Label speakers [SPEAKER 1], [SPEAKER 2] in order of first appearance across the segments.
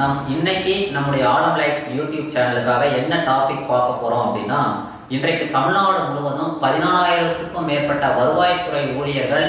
[SPEAKER 1] நாம் இன்னைக்கு நம்முடைய ஆடம் லைஃப் யூடியூப் சேனலுக்காக என்ன டாபிக் பார்க்க போறோம் அப்படின்னா, இன்றைக்கு தமிழ்நாடு முழுவதும் 14,000க்கும் மேற்பட்ட வருவாய்த்துறை ஊழியர்கள்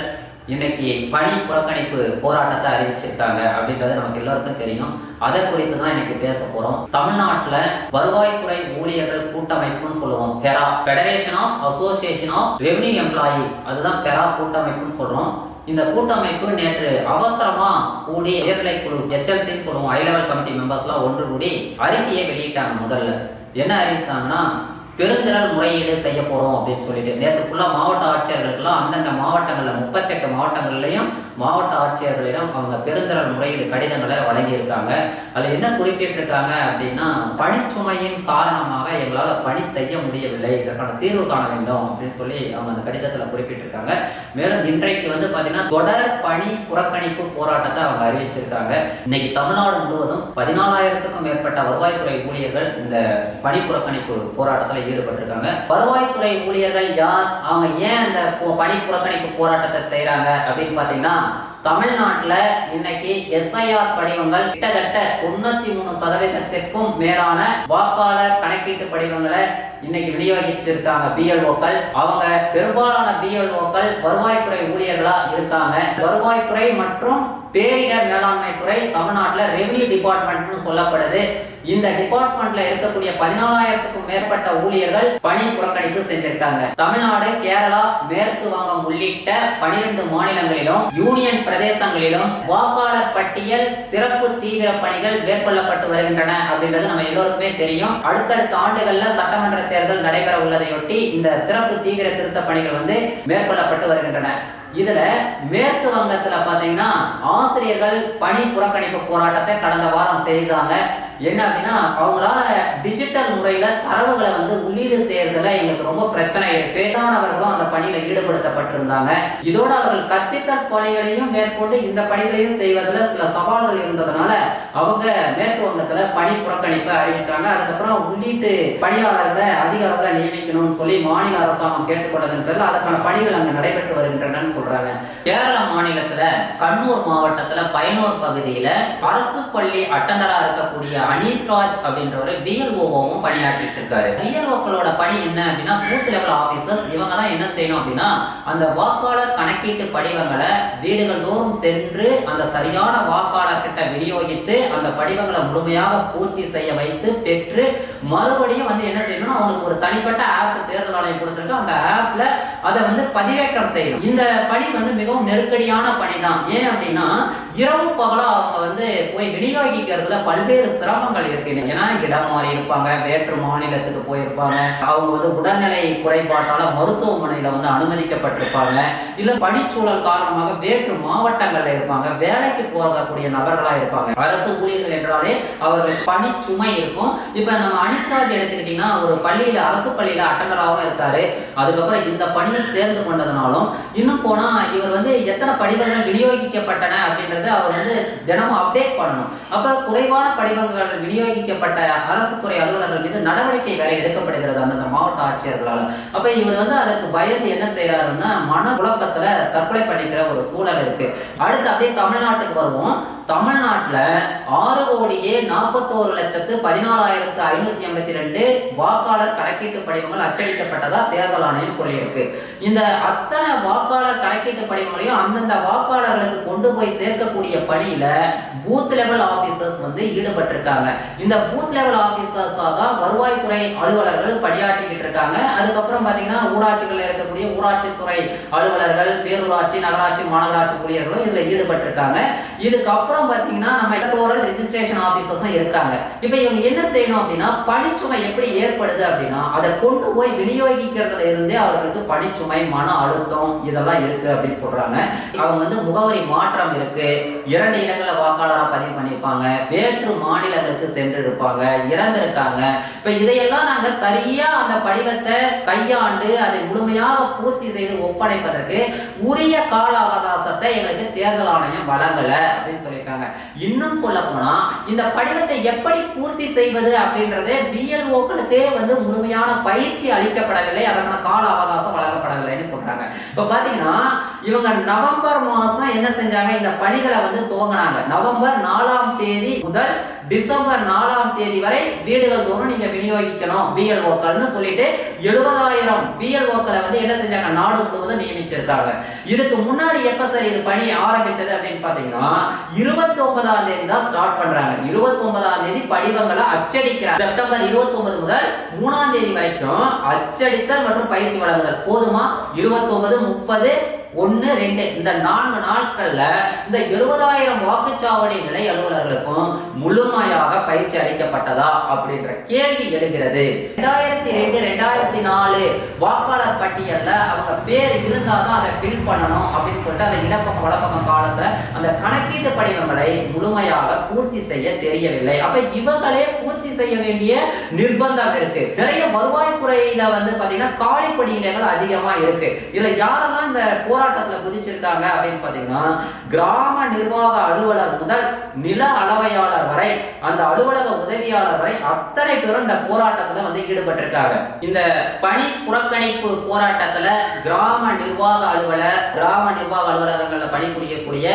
[SPEAKER 1] இன்னைக்கு பணி புறக்கணிப்பு போராட்டத்தை அறிவிச்சிருக்காங்க அப்படின்றது நமக்கு எல்லாருக்கும் தெரியும். அதை குறித்து தான் இன்னைக்கு பேச போறோம். தமிழ்நாட்டில் வருவாய்த்துறை ஊழியர்கள் கூட்டமைப்புன்னு சொல்லுவோம், FERA, federation of association of revenue employees, அதுதான் பெரா கூட்டமைப்புன்னு சொல்றோம். இந்த கூட்டமைப்பு நேற்று அவசரமா கூடி உயர்நிலை குழு HLCன்னு சொல்லுவோம், ஹை லெவல் கமிட்டி மெம்பர்ஸ்லாம் ஒன்று கூடி அறிக்கையை வெளியிட்டாங்க. முதல்ல என்ன அறிவித்தாங்கன்னா, பெருந்திரள் முறையீடு செய்ய போறோம் அப்படின்னு சொல்லிட்டு நேற்று ஃபுல்லா மாவட்ட ஆட்சியர்களுக்கெல்லாம் அந்தந்த மாவட்டங்கள்ல 38 மாவட்டங்கள்லையும் மாவட்ட ஆட்சியர்களிடம் அவங்க பெருந்திரள் முறையீடு கடிதங்களை வழங்கியிருக்காங்க. அதுல என்ன குறிப்பிட்டிருக்காங்க அப்படின்னா, பணிச்சுமையின் காரணமாக எங்களால் பணி செய்ய முடியவில்லை, இதற்கான தீர்வு காண வேண்டும் அப்படின்னு சொல்லி அவங்க அந்த கடிதத்துல குறிப்பிட்டிருக்காங்க. மேலும் இன்றைக்கு பாத்தீங்கன்னா தொடர் பணி புறக்கணிப்பு போராட்டத்தை அவங்க அறிவிச்சிருக்காங்க. இன்னைக்கு தமிழ்நாடு முழுவதும் 14,000க்கும் மேற்பட்ட வருவாய்த்துறை ஊழியர்கள் இந்த பணி புறக்கணிப்பு போராட்டத்தில் ஈடுபட்டிருக்காங்க. வருவாய்த்துறை ஊழியர்கள் யார், அவங்க ஏன் இந்த பணி புறக்கணிப்பு போராட்டத்தை செய்யறாங்க அப்படின்னு பாத்தீங்கன்னா, தமிழ்நாட்டில் இன்னைக்கு SIR படிவங்கள் கிட்டத்தட்ட 93% மேலான வாக்காளர் கணக்கீட்டு படிவங்களை இன்னைக்கு விநியோகிச்சிருக்காங்க BLOக்கள். அவங்க பெரும்பாலான BLOக்கள் வருவாய்த்துறை ஊழியர்களா இருக்காங்க. வருவாய்த்துறை மற்றும் பேரிடர் மேலாண்மை துறை தமிழ்நாட்டில் ரெவென்யூ டிபார்ட்மெண்ட்னு சொல்லப்படுது. இந்த டிபார்ட்மெண்ட்ல இருக்கக்கூடிய 14,000க்கும் மேற்பட்ட ஊழியர்கள் பணி புறக்கணிப்பு செஞ்சிருக்காங்க. தமிழ்நாடு, கேரளா, மேற்கு வங்கம் உள்ளிட்ட 12 மாநிலங்களிலும் யூனியன் பிரதேசங்களிலும் வாக்காளர் பட்டியல் சிறப்பு தீவிர பணிகள் மேற்கொள்ளப்பட்டு வருகின்றன அப்படின்றது நம்ம எல்லோருக்குமே தெரியும். அடுத்தடுத்த ஆண்டுகள்ல சட்டமன்ற தேர்தல் நடைபெற உள்ளதையொட்டி இந்த சிறப்பு தீவிர திருத்த பணிகள் மேற்கொள்ளப்பட்டு வருகின்றன. இதுல மேற்கு வங்கத்துல பாத்தீங்கன்னா ஆசிரியர்கள் பணி புறக்கணிப்பு போராட்டத்தை கடந்த வாரம் செய்தாங்க. என்ன அப்படின்னா, அவங்களால டிஜிட்டல் முறையில தரவுகளை உள்ளீடு செய்யறதுல எங்களுக்கு ரொம்ப பிரச்சனை இருக்கு. அவர்களும் அந்த பணியில ஈடுபடுத்தப்பட்டிருந்தாங்க. இதோட அவர்கள் கற்பித்தல் பணிகளையும் மேற்கொண்டு இந்த பணிகளையும் செய்வதில் சில சவால்கள் இருந்ததுனால அவங்க மேற்கு வங்கத்துல பணி புறக்கணிப்பை அறிவிச்சாங்க. அதுக்கப்புறம் உள்ளீட்டு பணியாளர்களை அதிக அளவில் நியமிக்கணும்னு சொல்லி மாநில அரசாங்கம் கேட்டுக்கொண்டதன் பேரில் அதுக்கான பணிகள் அங்கு நடைபெற்று வருகின்றன சொல்றாங்க. கேரள மாநிலத்துல கண்ணூர் மாவட்டத்துல பயனூர் பகுதியில அரசு பள்ளி அட்டண்டரா இருக்கக்கூடிய அனீஸ்ராஜ் அப்படின்ற BLOவும் பணியாற்றிட்டு இருக்காரு. BLOக்களோட பணி என்ன அப்படின்னா, பூத் லெவல் ஆபீசர்ஸ். இவங்க தான் என்ன செய்யணும் அப்படின்னா, அந்த வாக்காளர் கணக்கீட்டு படிவங்களை வீடுகள் தோறும் சென்று அந்த சரியான வாக்காளர் கிட்ட விநியோகித்து அந்த படிவங்களை முழுமையாக பூர்த்தி செய்ய வைத்து பெற்று மறுபடியும் என்ன செய்யணும், அவங்களுக்கு ஒரு தனிப்பட்ட ஆப் தேர்தல் ஆணையம் கொடுத்திருக்கு. அந்த ஆப்ல அதை பதிவேற்றம் செய்யணும். இந்த பணி மிகவும் நெருக்கடியான பணி தான். ஏன் அப்படின்னா, இரவு பகலா அவங்க போய் விநியோகிக்கிறதுல பல்வேறு சிரமங்கள் இருக்கு. ஏன்னா இடம் மாறி இருப்பாங்க, வேற்று மாநிலத்துக்கு போயிருப்பாங்க, அவங்க உடல்நிலை குறைபாட்டால மருத்துவமனையில அனுமதிக்கப்பட்டிருப்பாங்க, இல்ல பணிச்சூழல் காரணமாக வேற்று மாவட்டங்கள்ல இருப்பாங்க, வேலைக்கு போகக்கூடிய நபர்களா இருப்பாங்க. அரசு ஊழியர்கள் என்றாலே அவர்களுக்கு பணி சுமை இருக்கும். இப்ப நம்ம அனித்ராஜ் எடுத்துக்கிட்டீங்கன்னா, ஒரு பள்ளியில, அரசு பள்ளியில அட்டண்டராகவும் இருக்காரு. அதுக்கப்புறம் இந்த பணியில் சேர்ந்து கொண்டதுனாலும் இன்னும் போனா இவர் எத்தனை படிவங்கள் விநியோகிக்கப்பட்டன அப்படின்றத அவர் தினமும் அப்டேட் பண்ணணும். அப்ப குறைவான படிவங்கள் விநியோகிக்கப்பட்ட அரசு துறை அலுவலர்கள் மீது நடவடிக்கை வேற எடுக்கப்படுகிறது அந்தந்த மாவட்ட ஆட்சியர்களால். அப்ப இவர் அதற்கு பயந்து என்ன செய்யறாருன்னா, மன குழப்பத்துல தற்கொலை பண்ணிக்கிற ஒரு சூழல் இருக்கு. அடுத்து அப்படியே தமிழ்நாட்டுக்கு வருவோம். தமிழ்நாட்டுல 6,41,14,582 வாக்காளர் கணக்கீட்டு படிவங்கள் அச்சடிக்கப்பட்டதா தேர்தல் ஆணையம் சொல்லியிருக்கு. இந்த அத்தனை வாக்காளர் கணக்கீட்டு படிவங்களையும் அந்தந்த வாக்காளர்களுக்கு கொண்டு போய் சேர்க்கக்கூடிய பணியில பூத் லெவல் ஆபீசர்ஸ் ஈடுபட்டிருக்காங்க. இந்த பூத் லெவல் ஆபீசர்ஸா தான் வருவாய்த்துறை அலுவலர்கள் பணியாற்றிக்கிட்டு இருக்காங்க. அதுக்கப்புறம் பாத்தீங்கன்னா ஊராட்சிகள் இருக்கக்கூடிய ஊராட்சித்துறை அலுவலர்கள், பேரூராட்சி, நகராட்சி, மாநகராட்சி ஊழியர்களும் இதுல ஈடுபட்டிருக்காங்க. இதுக்கப்புறம் பாத்தீங்கன்னா நம்ம எலக்டோரல் ரெஜிஸ்ட்ரேஷன் ஆபீசர்ஸும் இருக்காங்க. இப்போ இவங்க என்ன செய்யணும் அப்படின்னா, பணிச்சுமை எப்படி ஏற்படுது அப்படின்னா, அதை கொண்டு போய் விநியோகிக்கிறதுல இருந்தே அவர்களுக்கு பணிச்சுமை, மன அழுத்தம் இதெல்லாம் இருக்கு அப்படின்னு சொல்றாங்க. அவங்க முகவரி மாற்றம் இருக்கு, 2 இடங்களை வாக்காளராக பதிவு பண்ணியிருப்பாங்க, வேற்று மாநிலங்களுக்கு சென்று இருப்பாங்க, இறந்திருக்காங்க. இப்ப இதையெல்லாம் நாங்க சரியா அந்த படிவத்தை கையாண்டு அதை முழுமையாக பூர்த்தி செய்து ஒப்படைப்பதற்கு உரிய கால அவகாசத்தை எங்களுக்கு தேர்தல் ஆணையம் வழங்கல அப்படின்னு சொல்லியிருக்காங்க. இன்னும் சொல்ல போனா, இந்த படிவத்தை எப்படி பூர்த்தி செய்வது அப்படின்றதே BLOக்களுக்கே முழுமையான பயிற்சி அளிக்கப்படவில்லை, அதற்கான கால அவகாசம் வழங்கப்படவில்லைன்னு சொல்றாங்க. இப்ப பாத்தீங்கன்னா இவங்க நவம்பர் மாசம் என்ன செஞ்சாங்க, இந்த பணிகளை வந்து துவங்கினாங்க. நவம்பர் 4ஆம் தேதி முதல் டிசம்பர் 4ஆம் தேதி வரை வீடுகள் தோறும் நீங்க விநியோகிக்கணும் பிஎல்ஓக்கள்னு சொல்லிட்டு 70,000 பிஎல்ஓக்களை வந்து என்ன செஞ்சாங்க, நாடு முழுவதும் நியமிச்சிருக்காங்க. இதுக்கு முன்னாடி எப்ப சார் இது பணி ஆரம்பிச்சது அப்படின்னு பாத்தீங்கன்னா 29ஆம் தேதி தான் ஸ்டார்ட் பண்றாங்க. 29ஆம் தேதி படிவங்களை அச்சடிக்கிறாங்க. செப்டம்பர் 29 முதல் 3ஆம் தேதி வரைக்கும் அச்சடித்தல் மற்றும் பயிற்சி வழங்குதல் போதுமா? 29, 30, 1, 2 இந்த 4 நாட்கள்ல இந்த 70,000 வாக்குச்சாவடி நிலை அலுவலர்களுக்கும் முழுமையாக பயிற்சி அளிக்கப்பட்டதா அப்படின்ற கேள்வி எழுகிறது. 2002, 2004 வாக்காளர் பட்டியல்ல அவங்க பேர் இருந்தாதான் அதை ஃபில் பண்ணணும் அப்படின்னு சொல்லிட்டு அந்த இடப்பக்கம் வலப்பக்கம் காலத்துல அந்த கணக்கீட்டு படிவங்களை முழுமையாக பூர்த்தி செய்ய தெரியவில்லை. அப்ப இவங்களே பூர்த்தி செய்ய வேண்டிய நிர்பந்தம் இருக்கு. நிறைய வருவாய்த்துறையில வந்து பாத்தீங்கன்னா காலி பணியிடங்கள் அதிகமா இருக்கு. இதுல யாரெல்லாம் இந்த போராட்டத்துல குதிச்சிருக்காங்க அப்படின்னு பாத்தீங்கன்னா கிராம நிர்வாக அலுவலர் முதல் நில அளவையாளர் வரை அந்த அலுவலக உதவியாளர் வரை அத்தனை பேரும் இந்த போராட்டத்துல வந்து ஈடுபட்டிருக்காங்க. இந்த பணி புறக்கணிப்பு போராட்டத்துல கிராம நிர்வாக அலுவலகங்கள்ல பணிபுரியக்கூடிய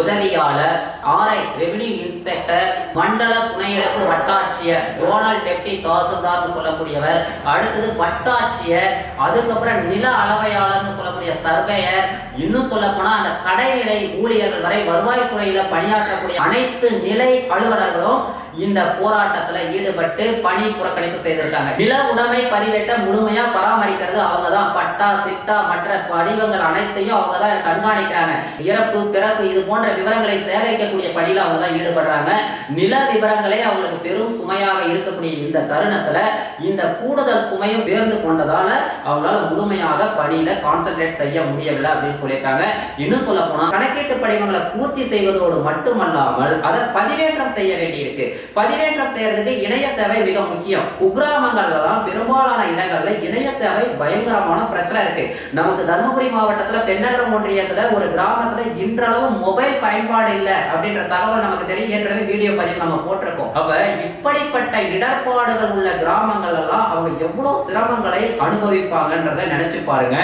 [SPEAKER 1] உதவியாளர், ஆர்ஐ ரெவென்யூ இன்ஸ்பெக்டர், மண்டல துணையிடக்கு வட்டாட்சியர், ஜோனல் டெப்டி தாசில்தார்னு சொல்லக்கூடியவர், அடுத்தது வட்டாட்சியர், அதுக்கப்புறம் நில அளவையாளர்னு சொல்லக்கூடிய சர்வேயர், இன்னும் சொல்ல போனா அந்த கடைநிலை ஊழியர்கள் வரை வருவாய்த்துறையில பணியாற்றக்கூடிய அனைத்து நிலை அலுவலர்களும் இந்த போராட்டத்துல ஈடுபட்டு பணி புறக்கணிப்பு செய்திருக்காங்க. நில உடைமை பதிவேட்டை முழுமையா பராமரிக்கிறது அவங்கதான். பட்டா, சிட்டா மற்ற படிவங்கள் அனைத்தையும் அவங்கதான் கண்காணிக்கிறாங்க. இறப்பு, பிறப்பு இது போன்ற விவரங்களை சேகரிக்கக்கூடிய பணியில அவங்கதான் ஈடுபடுறாங்க. நில விவரங்களே அவங்களுக்கு பெரும் சுமையாக இருக்கக்கூடிய இந்த தருணத்துல இந்த கூடுதல் சுமையும் சேர்ந்து கொண்டதால அவங்களால முழுமையாக பணியில கான்சென்ட்ரேட் செய்ய முடியவில்லை அப்படின்னு சொல்லியிருக்காங்க. இன்னும் சொல்ல போனா கணக்கீட்டு படிவங்களை பூர்த்தி செய்வதோடு மட்டுமல்லாமல் அதை பதிவேற்றம் செய்ய வேண்டியிருக்கு. பதிவேற்றம் செய்யறதுக்கு இணைய சேவை மிக முக்கியம். குக்கிராமங்கள்லாம் பெரும்பாலான இடங்கள்ல இணைய சேவை பயங்கரமான பிரச்சனை இருக்கு. நமக்கு தர்மபுரி மாவட்டத்துல பெண்ணகரம் ஒன்றியத்துல ஒரு கிராமத்துல இன்றளவு மொபைல் பயன்பாடு இல்லை அப்படின்ற தகவல் நமக்கு தெரியும். ஏற்கனவே வீடியோ பதிவு நம்ம போட்டிருக்கோம். அப்ப இப்படிப்பட்ட இடர்பாடுகள் உள்ள கிராமங்கள் எல்லாம் அவங்க எவ்வளவு சிரமங்களை அனுபவிப்பாங்கன்றத நினைச்சு பாருங்க.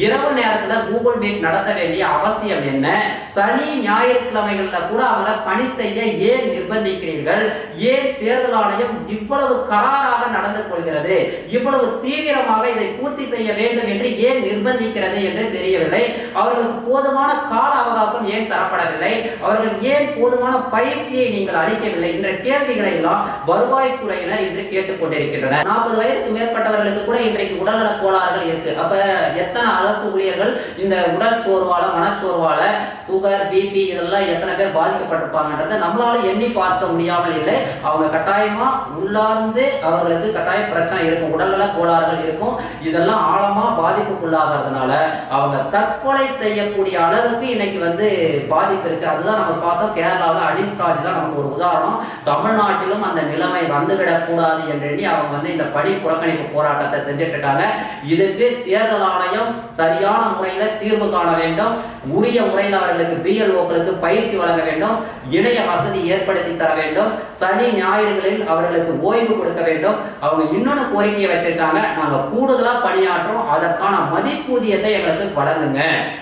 [SPEAKER 1] இரவு நேரத்துல கூகுள் மீட் நடத்த வேண்டிய அவசியம் என்ன? சனி ஞாயிற்றுக்கிழமைகள்ல கூட அவங்கள பணி செய்ய ஏன் நிர்பந்திக்கிறீர்கள்? ஏன் தேர்தல் ஆணையம் இவ்வளவு கராராக நடந்து கொள்கிறது? இவ்வளவு தீவிரமாக இதை பூர்த்தி செய்ய வேண்டும் என்று ஏன் நிர்பந்திக்கிறது என்று தெரியவில்லை. அவர்களுக்கு போதுமான கால அவகாசம் ஏன் தரப்படவில்லை? அவர்களுக்கு ஏன் போதுமான பயிற்சியை நீங்கள் அளிக்கவில்லை என்ற கேள்விகளை எல்லாம் வருவாய்த்துறையினர் இன்று கேட்டுக்கொண்டிருக்கின்றனர். 40 வயதுக்கு மேற்பட்டவர்களுக்கு கூட இன்றைக்கு உடல்நல கோளாறுகள் இருக்கு. அப்ப எத்தனை அரசு ஊழியர்கள் இந்த உடல் சோர்வால, மனச்சோர்வால, சுகர், பிபி இதெல்லாம் எத்தனை பேர் பாதிக்கப்பட்டிருப்பாங்கன்றதை நம்மளால எண்ணி பார்க்க முடியாமல் இல்லை. அவங்க கட்டாயமா உள்ளார்ந்து அவர்களுக்கு கட்டாய பிரச்சனை இருக்கும், உடல்நல கோளாறுகள் இருக்கும். இதெல்லாம் ஆழமா பாதிப்புக்குள்ளாகிறதுனால அவங்க தற்கொலை செய்யக்கூடிய அளவுக்கு இன்னைக்கு வந்து பாதிப்பு இருக்கு. அதுதான் நம்ம பார்த்தோம். கேரளாவில் அனிஸ் ராஜ் தான் நமக்கு ஒரு உதாரணம். தமிழ்நாட்டிலும் அந்த நிலைமை வந்துவிடக் கூடாது என்று எண்ணி அவங்க வந்து இந்த பணி புறக்கணிப்பு போராட்டத்தை செஞ்சுட்டு இருக்காங்க. இதுக்கு தேர்தல் ஆணையம் சரியான முறையில தீர்வு காண வேண்டும். உரிய முறையில் அவர்களுக்கு பிஎல்ஓக்களுக்கு பயிற்சி வழங்க வேண்டும். இணைய வசதி ஏற்படுத்தி தர வேண்டும். சனி ஞாயிறுகளில் அவர்களுக்கு ஓய்வு கொடுக்க வேண்டும். அவங்க இன்னொன்று கோரிக்கையை வச்சிருக்காங்க. நாங்க கூடுதலா பணியாற்றோம், அதற்கான மதிப்பூதியத்தை எங்களுக்கு வழங்குங்க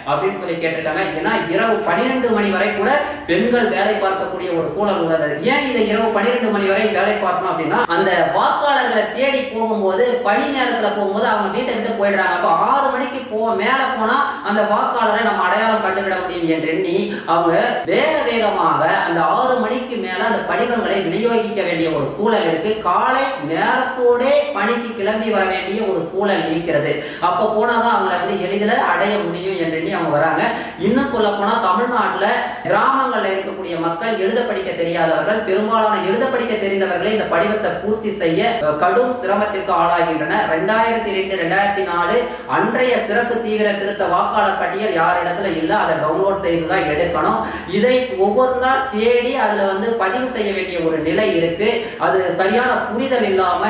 [SPEAKER 1] அப்படின்னு சொல்லி கேட்டிருக்காங்க. ஏன்னா இரவு 12 மணி வரை கூட பெண்கள் வேலை பார்க்கக்கூடிய ஒரு சூழல் உள்ளது. ஏன் இதை இரவு 12 மணி வரை வேலை பார்க்கணும் அப்படின்னா அந்த வாக்காளர்களை தேடி போகும்போது பணி நேரத்துல போகும்போது அவங்க வீட்டை விட்டு போயிடுறாங்க. அப்போ 6 மணிக்கு மேல போனா அந்த வாக்காளரை நம்ம அடையாளம் கண்டுவிட முடியும் என்று எண்ணி அவங்க வேகமாக அந்த 6 மணிக்கு மேல அந்த படிவங்களை விநியோகிக்க வேண்டிய ஒரு சூழல் இருக்கு. காலை நேரத்தோட பணிக்கு கிளம்பி வர வேண்டிய ஒரு சூழல் இருக்கிறது. அப்ப போனாதான் அவங்களை வந்து எளிதில் அடைய முடியும் என்று எண்ணி அவங்க வராங்க. இன்னும் சொல்ல போனா தமிழ்நாட்டுல கிராமங்கள்ல இருக்கக்கூடிய மக்கள் எழுத படிக்க தெரியாதவர்கள், பெரும்பாலான எழுத படிக்க தெரிந்தவர்களே இந்த படிவத்தை பூர்த்தி செய்ய கடும் சிரமத்திற்கு ஆளாகின்றனர். 2002, 2004 அன்றைய சிறப்பு தீவிர திருத்த வாக்காளர் பட்டியல் யாரிடத்துல இல்ல, அதை டவுன்லோட் செய்துதான் எடுக்கணும். இதை ஒவ்வொரு நாள் தேடி அதுல வந்து பதிவு செய்ய வேண்டிய ஒரு நிலை இருக்கு. அது சரியான புரிதல் இல்லாம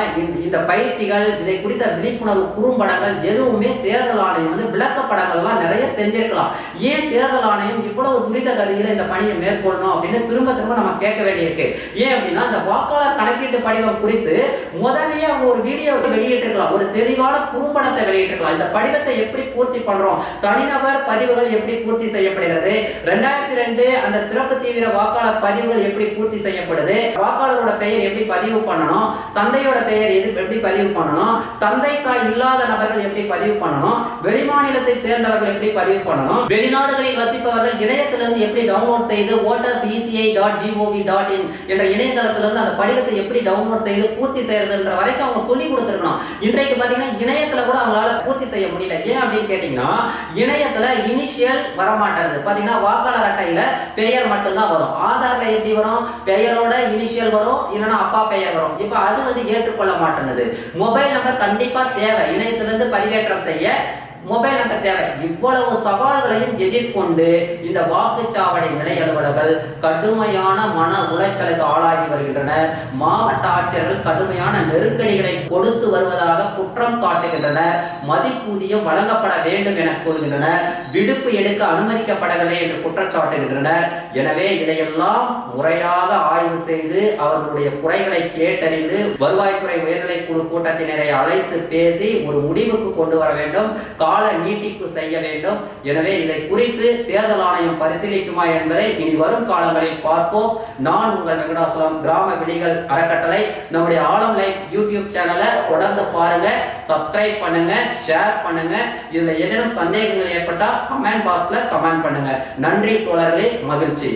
[SPEAKER 1] இந்த பயிற்சிகள், இதை குறித்த விழிப்புணர்வு குறும்படங்கள் எதுவுமே தேர்தல் ஆணையம் வந்து விளக்கப்படங்கள்லாம் நிறைய செஞ்சிருக்கலாம். ஏன் தேர்தல் ஆணையம் இவ்வளவு துரித கதியில இந்த பணியை மேற்கொள்ளணும் அப்படின்னு திரும்ப நம்ம கேட்க வேண்டியிருக்கு. ஏன் அப்படின்னா இந்த வாக்காளர் கணக்கீட்டு படிவம் குறித்து முதலியே அவங்க ஒரு வீடியோ வெளியிட்டிருக்கலாம், ஒரு தெளிவான குறும்படத்தை வெளியிட்டிருக்கலாம். இந்த படிவத்தை எப்படி பூர்த்தி பண்றோம், தனிநபர் பதிவுகள் எப்படி பூர்த்தி செய்யப்படுகிறது, 2002 அந்த சிறப்பு தீவிர வாக்காளர் பதிவுகள் எப்படி பூர்த்தி செய்யப்படுது, வாக்காளரோட பெயர் எப்படி பதிவு பண்ணணும், தந்தையோட பெயர் எப்படி பதிவு பண்ணணும், தந்தை தாய் இல்லாத நபர்கள் எப்படி பதிவு பண்ணணும், வெளிமாநிலத்தை சேர்ந்தவர்கள் எப்படி பதிவு பண்ணணும், வெளிநாடுகளில் வசிப்பவர்கள் இணையத்திலிருந்து எப்படி டவுன்லோட் செய்து voters.eci.gov.in என்ற இணையதளத்திலிருந்து அந்த படிவத்தை எப்படி டவுன்லோட் செய்து பூர்த்தி செய்யறதுன்ற வரைக்கும் அவங்க சொல்லி கொடுத்துருக்கணும். இன்றைக்கு பாத்தீங்கன்னா இணையத்துல கூட அவங்களால பூர்த்தி செய்ய முடியல. ஏன் அப்படின்னு கேட்டீங்கன்னா இணையத்துல இனிஷியல் வரமாட்டது. பாத்தீங்கன்னா வாக்காளர் அட்டையில பெயர் மட்டும்தான் வரும். ஆதார்ல எப்படி வரும், பெயரோட இனிஷியல் வரும், இல்லைன்னா அப்பா பெயர் வரும். இப்ப அது ஏற்றுக்கொள்ள மாட்டேங்குது. மொபைல் நம்பர் கண்டிப்பா தேவை, இணையத்திலிருந்து பதிவேற்றம் செய்ய மொபைல் நம்பர் தேவை. இவ்வளவு சவால்களையும் எதிர்கொண்டு இந்த வாக்குச்சாவடி நிலை அலுவலர்கள் கடுமையான மன உளைச்சலுக்கு ஆளாகி வருகின்றனர். மாவட்ட ஆட்சியர்கள் கடுமையான நெருக்கடிகளை கொடுத்து வருவதாக குற்றம் சாட்டுகின்றனர். மதிப்பூதியம் வழங்கப்பட வேண்டும் என சொல்கின்றனர். விடுப்பு எடுக்க அனுமதிக்கப்படவில்லை என்று குற்றச்சாட்டுகின்றனர். எனவே இதையெல்லாம் முறையாக ஆய்வு செய்து அவர்களுடைய குறைகளை கேட்டறிந்து வருவாய்த்துறை உயர்நிலை குழு கூட்டத்தினரை அழைத்து பேசி ஒரு முடிவுக்கு கொண்டு வர வேண்டும். கால நீட்டிப்பு செய்ய வேண்டும். எனவே இதை குறித்து தேர்தல் ஆணையம் பரிசீலிக்குமா என்பதை இனி வரும் காலங்களில் பார்ப்போம். நான் உங்கள் வெங்கடாசலம், கிராம விடிகள் அறக்கட்டளை. நம்முடைய ஆலம் லைவ் யூடியூப் சேனலை தொடர்ந்து பாருங்க, சப்ஸ்கிரைப் பண்ணுங்க, ஷேர் பண்ணுங்க. இதுல ஏதேனும் சந்தேகங்கள் ஏற்பட்டா கமெண்ட் பாக்ஸ்ல கமெண்ட் பண்ணுங்க. நன்றி தோழர்களே, மகிழ்ச்சி.